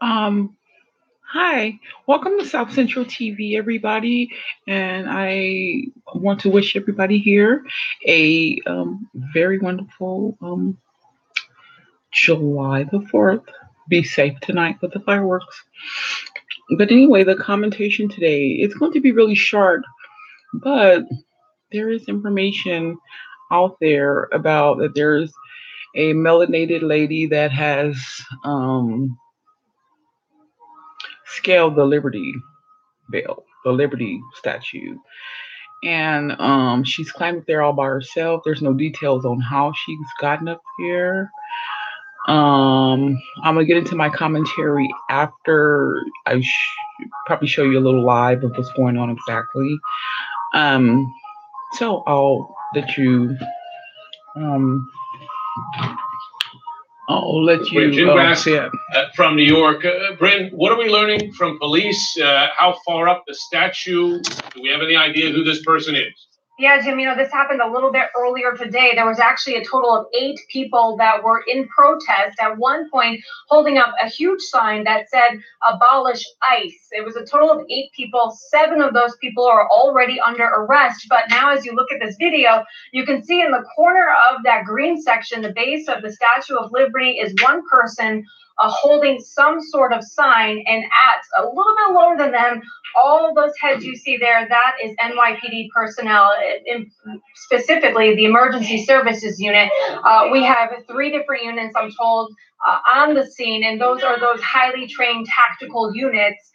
Um, Hi, welcome to South Central TV, everybody, and I want to wish everybody here a very wonderful July the 4th. Be safe tonight with the fireworks. But anyway, the commentation today, it's going to be really short, but there is information out there about that there's a melanated lady that has scaled the Liberty Bell, the Liberty statue. And she's climbed up there all by herself. There's no details on how she's gotten up here. I'm gonna get into my commentary after probably show you a little live of what's going on exactly. Um, so um, I'll let Bryn you Gingras, say it. from New York. Bryn, what are we learning from police? How far up the statue? Do we have any idea who this person is? Yeah, Jim, this happened a little bit earlier today. There was actually a total of 8 people that were in protest at one point holding up a huge sign that said abolish ICE. It was a total of 8 people. 7 of those people are already under arrest. But now as you look at this video, you can see in the corner of that green section, the base of the Statue of Liberty is one person holding some sort of sign, and at a little bit lower than them, all of those heads you see there, that is NYPD personnel, specifically the Emergency Services Unit. We have 3 different units, I'm told, on the scene, and those are those highly trained tactical units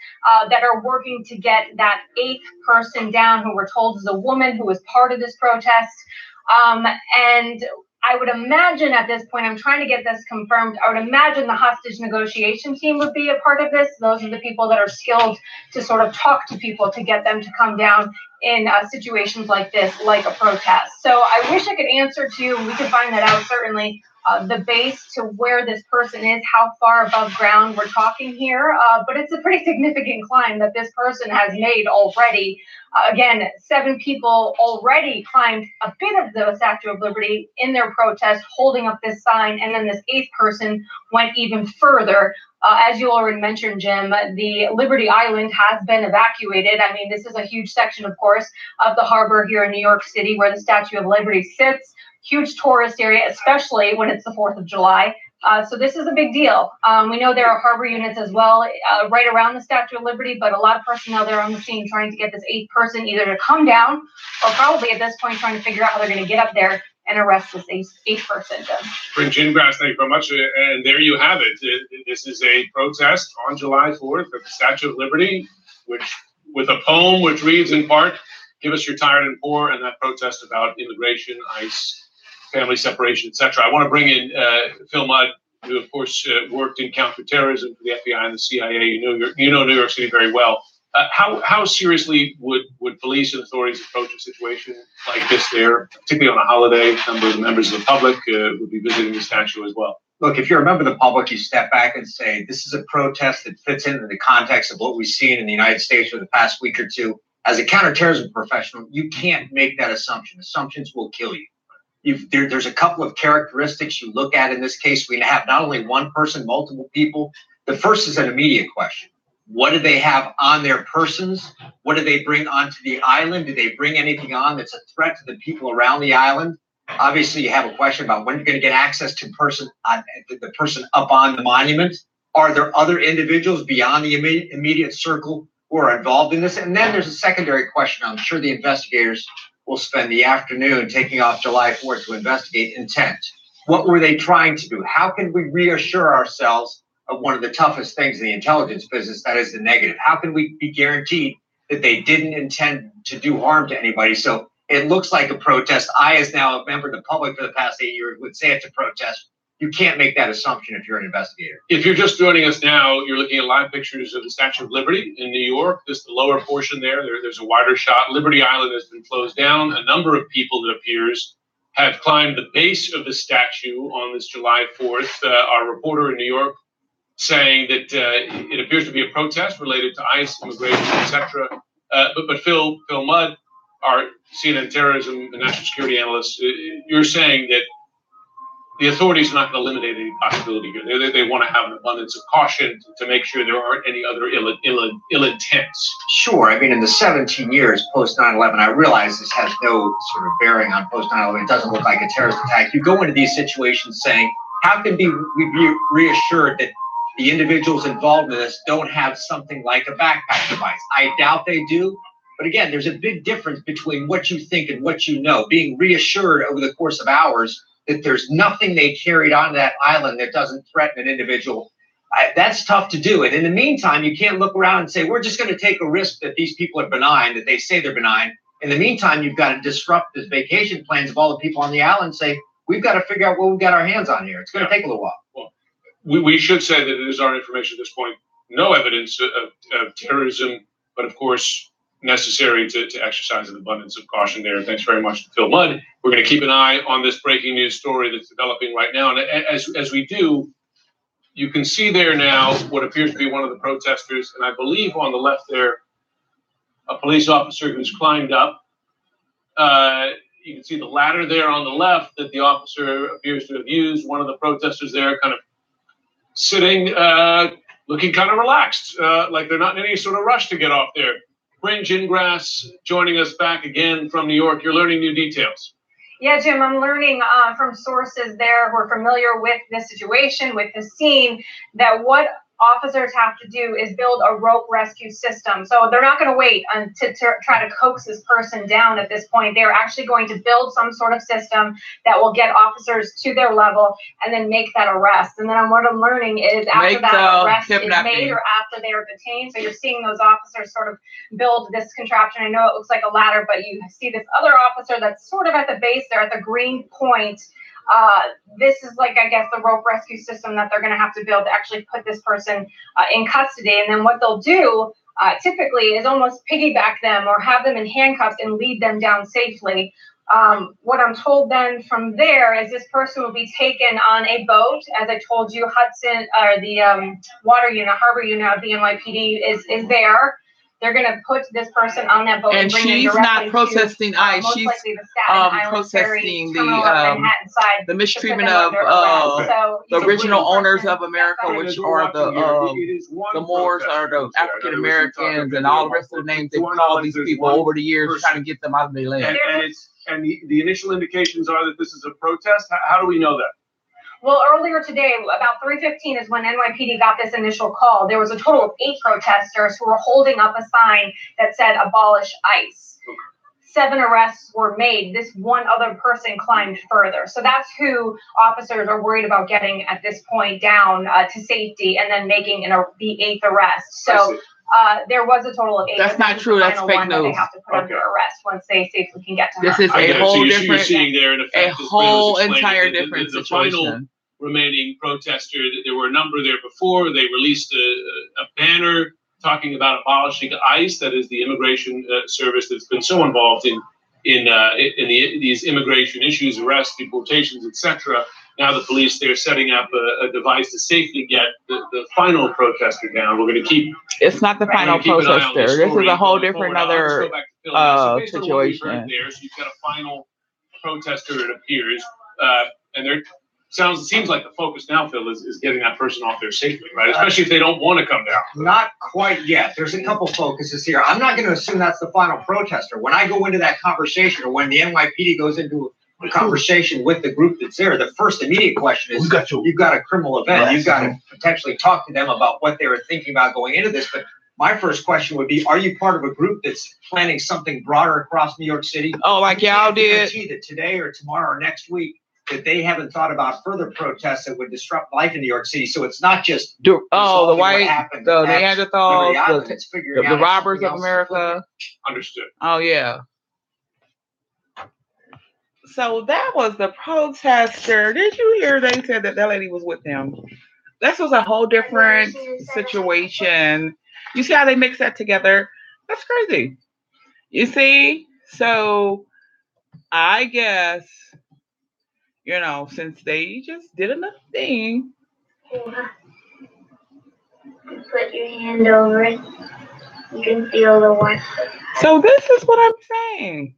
that are working to get that 8th person down, who we're told is a woman who was part of this protest. And I would imagine at this point, I'm trying to get this confirmed, I would imagine the hostage negotiation team would be a part of this. Those are the people that are skilled to sort of talk to people to get them to come down in situations like this, like a protest. So I wish I could answer to you, and we could find that out certainly, the base to where this person is, how far above ground we're talking here. But it's a pretty significant climb that this person has made already. Again, 7 people already climbed a bit of the Statue of Liberty in their protest, holding up this sign, and then this 8th person went even further. As you already mentioned, Jim, the Liberty Island has been evacuated. I mean, this is a huge section, of course, of the harbor here in New York City where the Statue of Liberty sits. Huge tourist area, especially when it's the 4th of July. So this is a big deal. We know there are harbor units as well right around the Statue of Liberty, but a lot of personnel there on the scene trying to get this 8th person either to come down or probably at this point trying to figure out how they're going to get up there and arrest this 8th person. Bryn Gingras, thank you very much. And there you have it. This is a protest on July 4th at the Statue of Liberty, which with a poem which reads in part, "Give us your tired and poor," and that protest about immigration, ICE, family separation, etc. I want to bring in Phil Mudd, who, of course, worked in counterterrorism for the FBI and the CIA. You know New York City very well. How seriously would police and authorities approach a situation like this there, particularly on a holiday? A number of the members of the public would be visiting the statue as well. Look, if you're a member of the public, you step back and say, this is a protest that fits into the context of what we've seen in the United States for the past week or two. As a counterterrorism professional, you can't make that assumption. Assumptions will kill you. There's a couple of characteristics you look at in this case. We have not only one person, multiple people. The first is an immediate question. What do they have on their persons? What do they bring onto the island? Do they bring anything on that's a threat to the people around the island? Obviously, you have a question about when you're going to get access to the person up on the monument. Are there other individuals beyond the immediate circle who are involved in this? And then there's a secondary question. I'm sure the investigators will spend the afternoon taking off July 4th to investigate intent. What were they trying to do? How can we reassure ourselves of one of the toughest things in the intelligence business, that is the negative? How can we be guaranteed that they didn't intend to do harm to anybody? So it looks like a protest. I, as now a member of the public for the past 8 years, would say it's a protest. You can't make that assumption if you're an investigator. If you're just joining us now, you're looking at live pictures of the Statue of Liberty in New York. This is the lower portion there's a wider shot. Liberty Island has been closed down. A number of people, it appears, have climbed the base of the statue on this July 4th. Our reporter in New York saying that it appears to be a protest related to ICE, immigration, etc. But Phil Mudd, our CNN terrorism and national security analyst, you're saying that the authorities are not going to eliminate any possibility here. They want to have an abundance of caution to make sure there aren't any other ill intents. Sure. I mean, in the 17 years post 9/11, I realize this has no sort of bearing on post 9/11. It doesn't look like a terrorist attack. You go into these situations saying, how can we be reassured that the individuals involved in this don't have something like a backpack device? I doubt they do. But again, there's a big difference between what you think and what you know. Being reassured over the course of hours that there's nothing they carried on that island that doesn't threaten an individual, that's tough to do. And in the meantime, you can't look around and say, we're just going to take a risk that these people are benign, that they say they're benign. In the meantime, you've got to disrupt the vacation plans of all the people on the island and say, we've got to figure out what we've got our hands on here. It's going to take a little while. Well, we should say that it is our information at this point. No evidence of terrorism, but of course, necessary to exercise an abundance of caution there. Thanks very much to Phil Mudd. We're going to keep an eye on this breaking news story that's developing right now. And as we do, you can see there now what appears to be one of the protesters. And I believe on the left there, a police officer who's climbed up. You can see the ladder there on the left that the officer appears to have used. One of the protesters there kind of sitting, looking kind of relaxed, like they're not in any sort of rush to get off there. Bryn Gingras joining us back again from New York. You're learning new details. Yeah, Jim, I'm learning from sources there who are familiar with this situation, with the scene, that what officers have to do is build a rope rescue system. So they're not going to wait to try to coax this person down at this point. They're actually going to build some sort of system that will get officers to their level and then make that arrest. And then what I'm learning is after that arrest is made or after they are detained. So you're seeing those officers sort of build this contraption. I know it looks like a ladder, but you see this other officer that's sort of at the base there at the green point. This is like, I guess, the rope rescue system that they're going to have to build to actually put this person in custody. And then what they'll do typically is almost piggyback them or have them in handcuffs and lead them down safely. What I'm told then from there is this person will be taken on a boat. As I told you, Hudson, or the water unit, harbor unit of the NYPD is there. They're going to put this person on that boat and bring she's them not protesting to, ICE. most She's likely the Staten Island protesting the mistreatment of the original owners of America, which are the Moors, are the African Americans, and all the rest of the names they call these people over the years, trying to get them out of their land. And the initial indications are that this is a protest. How do we know that? Well, earlier today, about 3:15 is when NYPD got this initial call. There was a total of 8 protesters who were holding up a sign that said "Abolish ICE." 7 arrests were made. This one other person climbed further. So that's who officers are worried about getting at this point down to safety and then making the 8th arrest. So there was a total of 8. That's not true. That's fake news. They have to put under arrest once they safely can get to her. This is a whole different, a whole entire different situation. Remaining protester, there were a number there before. They released a banner talking about abolishing ICE, that is the immigration service that's been so involved in these immigration issues, arrests, deportations, etc. Now the police, they're setting up a device to safely get the final protester down. We're going to keep. It's not the final protester. This is a whole different other situation. There, so you've got a final protester, it appears, and they're. It seems like the focus now, Phil, is getting that person off there safely, right? Especially if they don't want to come down. Not quite yet. There's a couple focuses here. I'm not going to assume that's the final protester. When I go into that conversation, or when the NYPD goes into a conversation with the group that's there, the first immediate question is, you've got a criminal event. You've got to potentially talk to them about what they were thinking about going into this. But my first question would be, are you part of a group that's planning something broader across New York City? Oh, like y'all did? That today or tomorrow or next week, that they haven't thought about further protests that would disrupt life in New York City. So it's not just the white, the Neanderthals, the robbers of America. Understood. Oh, yeah. So that was the protester. Did you hear they said that lady was with them? This was a whole different situation. You see how they mix that together? That's crazy. You see? So I guess, since they just did another thing. Put your hand over it. You can feel the warmth. So this is what I'm saying.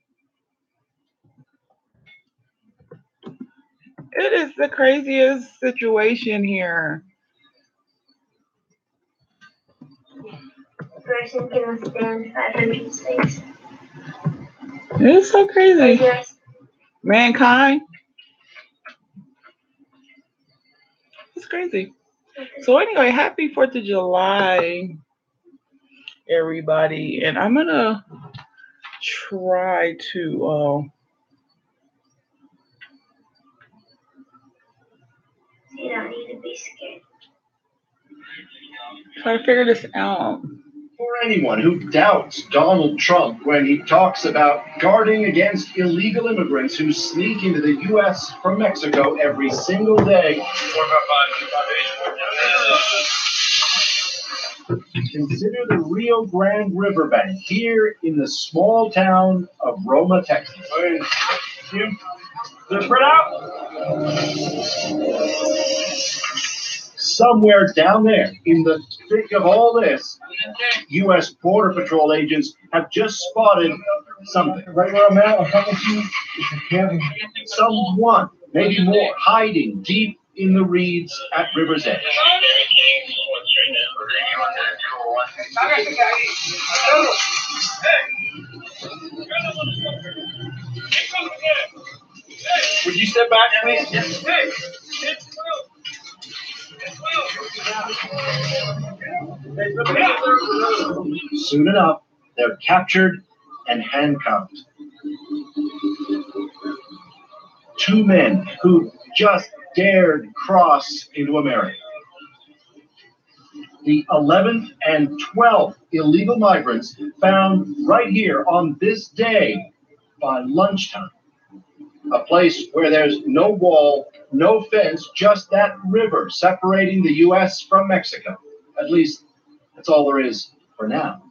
It is the craziest situation here. A person can withstand 500 slaves. It's so Or crazy. yours. Mankind. It's crazy. So anyway, happy 4th of July, everybody. And I'm gonna try to You don't need to be scared. try to figure this out. For anyone who doubts Donald Trump when he talks about guarding against illegal immigrants who sneak into the U.S. from Mexico every single day, consider the Rio Grande riverbank here in the small town of Roma, Texas. Spread out. Somewhere down there in the thick of all this, U.S. Border Patrol agents have just spotted something. Right where I'm at, someone, maybe more, hiding deep in the reeds at River's Edge. Would you step back, please? Soon enough, they're captured and handcuffed. Two men who just dared cross into America. The 11th and 12th illegal migrants found right here on this day by lunchtime. A place where there's no wall, no fence, just that river separating the U.S. from Mexico. At least, that's all there is for now.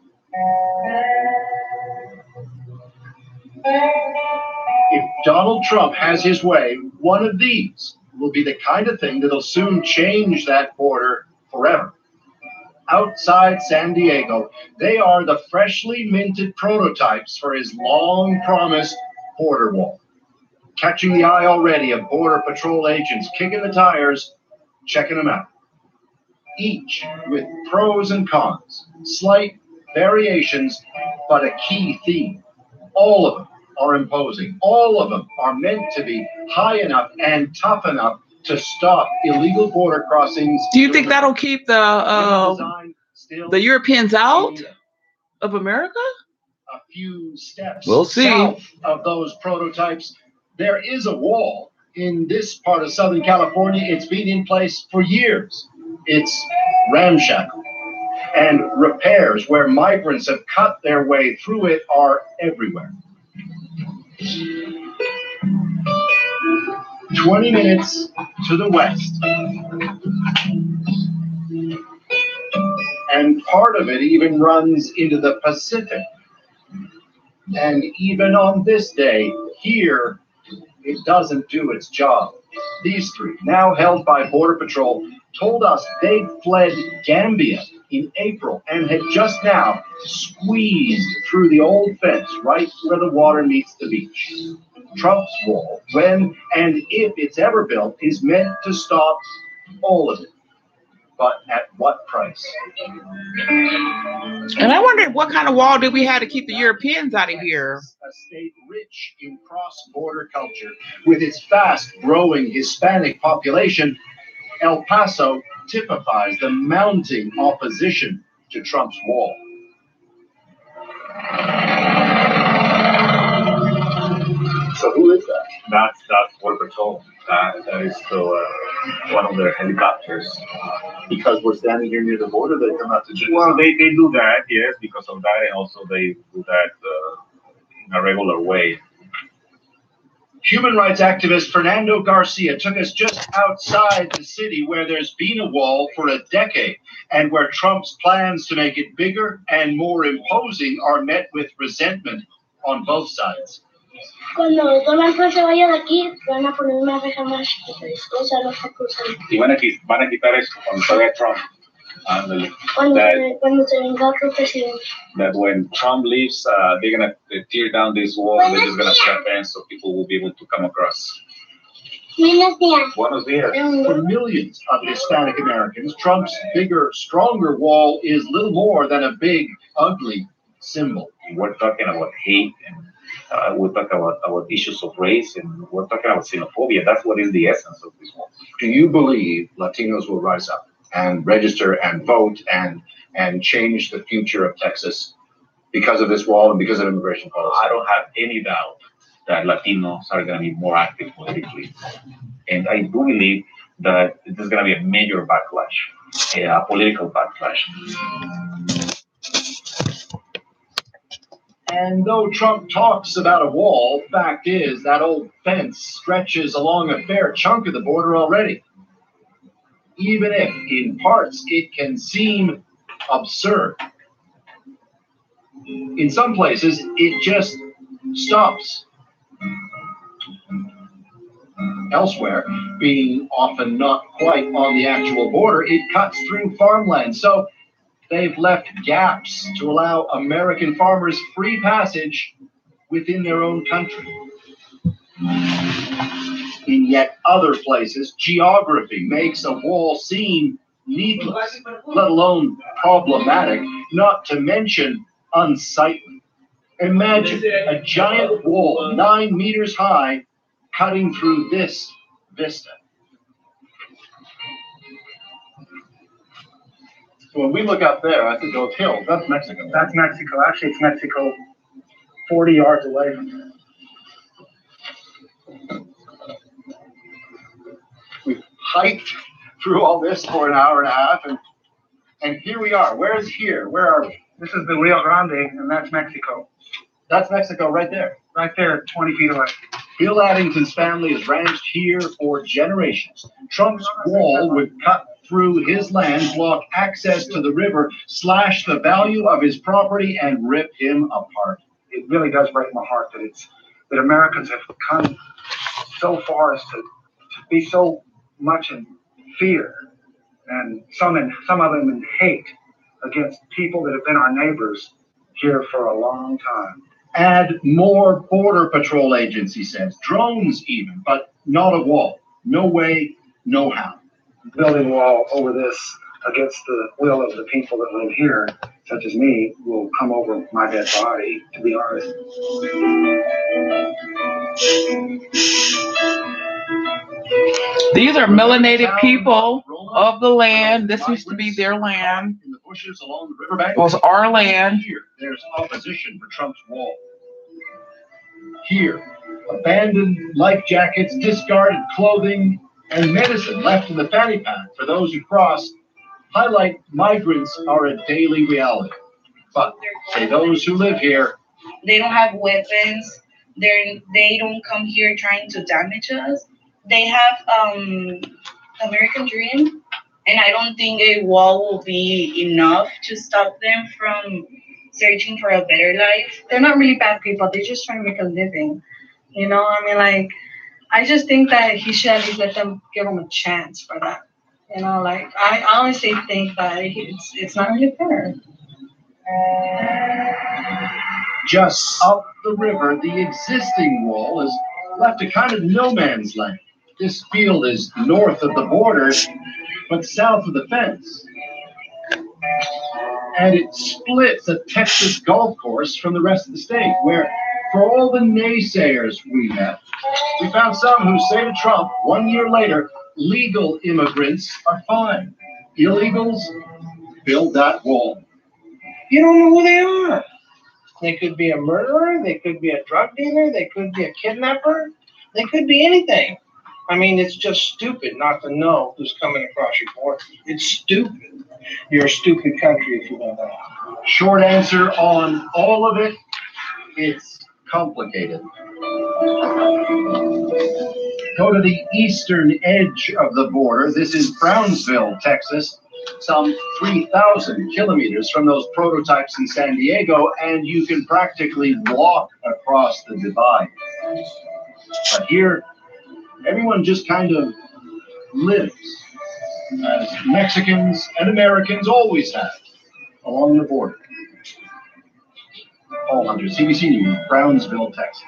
If Donald Trump has his way, one of these will be the kind of thing that'll soon change that border forever. Outside San Diego, they are the freshly minted prototypes for his long-promised border wall. Catching the eye already of Border Patrol agents kicking the tires, checking them out. Each with pros and cons, slight variations, but a key theme. All of them are imposing. All of them are meant to be high enough and tough enough to stop illegal border crossings. Do you think that'll keep the Europeans out of America? A few steps We'll see. south of those prototypes, there is a wall. In this part of Southern California, it's been in place for years. It's ramshackle. And repairs where migrants have cut their way through it are everywhere. 20 minutes to the west. And part of it even runs into the Pacific. And even on this day, here, it doesn't do its job. These three, now held by Border Patrol, told us they'd fled Gambia in April and had just now squeezed through the old fence right where the water meets the beach. Trump's wall, when and if it's ever built, is meant to stop all of it. But at what price? And I wondered what kind of wall did we have to keep the Europeans out of here? A state rich in cross-border culture, with its fast-growing Hispanic population, El Paso typifies the mounting opposition to Trump's wall. So who is that? That's Border Patrol. That is the one of their helicopters. Because we're standing here near the border, they come out to jail. Well, they do that, yes, because of that, and also they do that in a regular way. Human rights activist Fernando Garcia took us just outside the city where there's been a wall for a decade and where Trump's plans to make it bigger and more imposing are met with resentment on both sides. Cuando Donald Trump se vaya de aquí, van a poner una reja más chiquita. O sea, los acusan. Y van a quitar eso cuando salga Trump. Cuando se venga otro presidente. That when Trump leaves, they're going to tear down this wall. They're just going to put a fence so people will be able to come across. Buenos días. Buenos dias. For millions of Hispanic Americans, Trump's bigger, stronger wall is little more than a big, ugly symbol. We're talking about hate, and we're talking about issues of race, and we're talking about xenophobia. That's what is the essence of this wall. Do you believe Latinos will rise up and register and vote and change the future of Texas because of this wall and because of immigration policy? I don't have any doubt that Latinos are going to be more active politically. And I do believe that there's going to be a major backlash, a political backlash. And though Trump talks about a wall, fact is that old fence stretches along a fair chunk of the border already. Even if, in parts, it can seem absurd. In some places, it just stops. Elsewhere, being often not quite on the actual border, it cuts through farmland. So they've left gaps to allow American farmers free passage within their own country. In yet other places, geography makes a wall seem needless, let alone problematic, not to mention unsightly. Imagine a giant wall 9 meters high cutting through this vista. So when we look up there, I think those hills, that's Mexico. That's Mexico. Actually, it's Mexico 40 yards away from here. We've hiked through all this for an hour and a half, and here we are. Where is here? Where are we? This is the Rio Grande, and that's Mexico. That's Mexico right there. Right there, 20 feet away. Bill Addington's family has ranched here for generations. Trump's wall would cut through his land, block access to the river, slash the value of his property, and rip him apart. It really does break my heart that Americans have come so far as to be so much in fear, and some of them in hate against people that have been our neighbors here for a long time. Add more Border Patrol agents, he says, drones even, but not a wall. No way, no how. Building a wall over this against the will of the people that live here, such as me, will come over my dead body, to be honest. These are melanated people of the land. This used to be their land. In the bushes along the riverbank. It was our land. Here, there's opposition for Trump's wall. Here, abandoned life jackets, discarded clothing, and medicine left in the fanny pack for those who cross highlight migrants are a daily reality. But, say those who live here, they don't have weapons. They don't come here trying to damage us. They have American dream, and I don't think a wall will be enough to stop them from searching for a better life. They're not really bad people. They're just trying to make a living. You know, I mean, like, I just think that he should at least let them give him a chance for that. You know, like, I honestly think that it's not really fair. just up the river, the existing wall is left a kind of no man's land. This field is north of the border, but south of the fence. And it splits a Texas golf course from the rest of the state, where, for all the naysayers we met, we found some who say to Trump 1 year later, legal immigrants are fine. Illegals, build that wall. You don't know who they are. They could be a murderer, they could be a drug dealer, they could be a kidnapper, they could be anything. I mean, it's just stupid not to know who's coming across your border. It's stupid. You're a stupid country if you don't know. Short answer on all of it, it's complicated. Go to the eastern edge of the border. This is Brownsville, Texas, some 3,000 kilometers from those prototypes in San Diego, and you can practically walk across the divide. But here, everyone just kind of lives, as Mexicans and Americans always have, along the border. Paul Hunter, CBC News, Brownsville, Texas.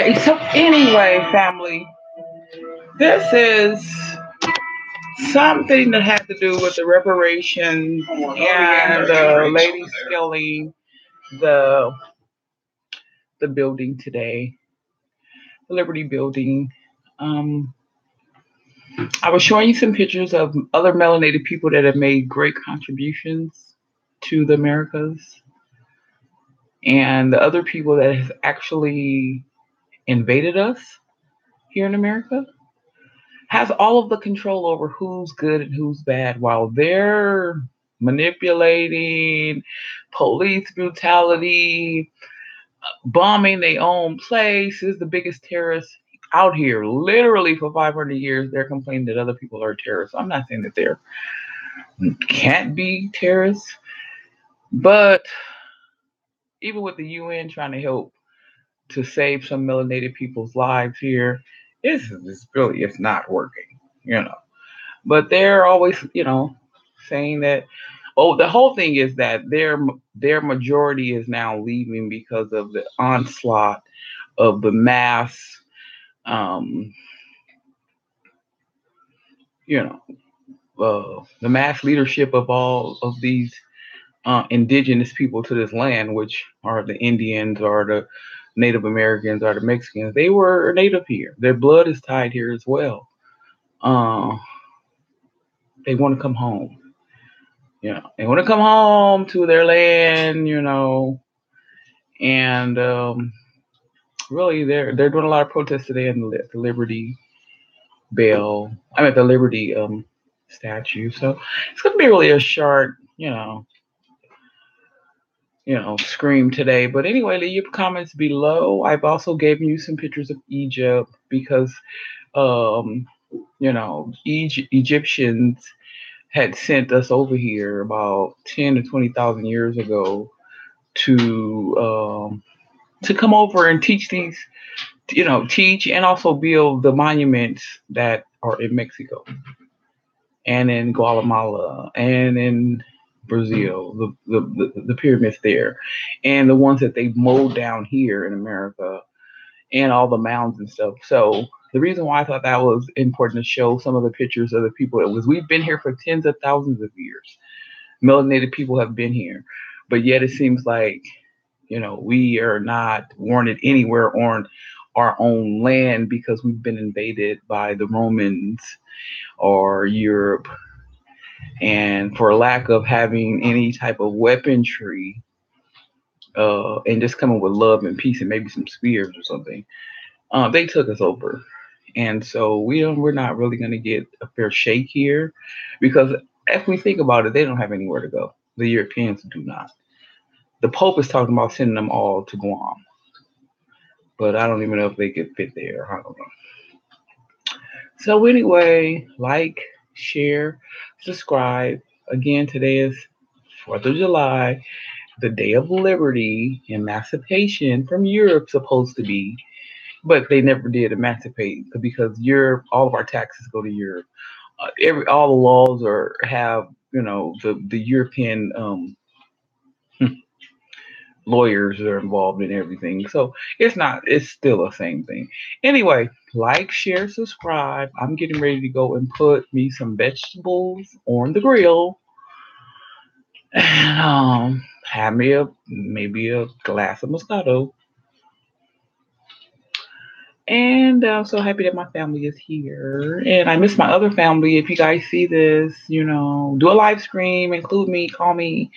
Okay, so anyway, family, this is something that had to do with the reparations and the lady stealing the the building today, the Liberty Building. Um, I was showing you some pictures of other melanated people that have made great contributions to the Americas, and the other people that have actually invaded us here in America has all of the control over who's good and who's bad while they're manipulating, police brutality, bombing their own place, is the biggest terrorist out here. Literally for 500 years, they're complaining that other people are terrorists. I'm not saying that there can't be terrorists, but even with the UN trying to help to save some melanated people's lives here, it's not working, you know. But they're always, saying that. Oh, the whole thing is that their majority is now leaving because of the onslaught of the mass, um, you know, the mass leadership of all of these indigenous people to this land, which are the Indians or the Native Americans or the Mexicans. They were native here. Their blood is tied here as well. Uh, they want to come home. They want to come home to their land. And really, they're doing a lot of protests today in the Liberty Bell. I mean, the Liberty statue. So it's going to be really a short, scream today. But anyway, leave your comments below. I've also given you some pictures of Egypt because, um, Egyptians had sent us over here about 10 to 20,000 years ago to come over and teach teach and also build the monuments that are in Mexico and in Guatemala and in Brazil, the pyramids there, and the ones that they mowed down here in America, and all the mounds and stuff. So the reason why I thought that was important to show some of the pictures of the people that was we've been here for tens of thousands of years. Melanated people have been here, but yet it seems like we are not wanted anywhere on our own land because we've been invaded by the Romans or Europe, and for lack of having any type of weaponry, and just coming with love and peace and maybe some spears or something, they took us over. And so we're not really going to get a fair shake here because if we think about it, they don't have anywhere to go. The Europeans do not. The Pope is talking about sending them all to Guam, but I don't even know if they could fit there. I don't know. So anyway, like, share, subscribe. Again, today is 4th of July, the Day of Liberty, emancipation from Europe, supposed to be, but they never did emancipate because Europe. All of our taxes go to Europe. All the laws have the European lawyers are involved in everything. So it's still the same thing. Anyway, like, share, subscribe. I'm getting ready to go and put me some vegetables on the grill and have me maybe a glass of Moscato. And I'm so happy that my family is here. And I miss my other family. If you guys see this, do a live stream, include me, call me.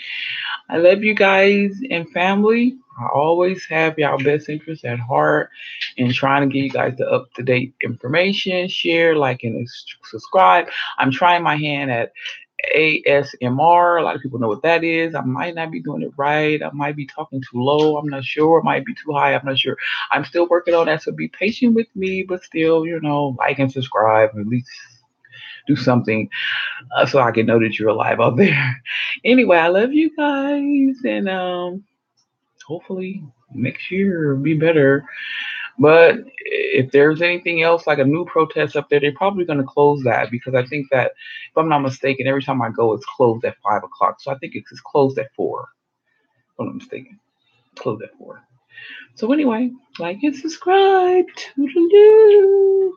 I love you guys and family. I always have y'all best interests at heart and trying to give you guys the up to date information. Share, like, and subscribe. I'm trying my hand at ASMR. A lot of people know what that is. I might not be doing it right. I might be talking too low. I'm not sure. It might be too high. I'm not sure. I'm still working on that. So be patient with me, but still, like and subscribe. At least do something so I can know that you're alive out there. Anyway, I love you guys, and hopefully next year will be better. But if there's anything else like a new protest up there, they're probably going to close that because I think that, if I'm not mistaken, every time I go, it's closed at 5 o'clock. So I think it's closed at 4. If I'm not mistaken, it's closed at 4. So anyway, like and subscribe. Toodaloo.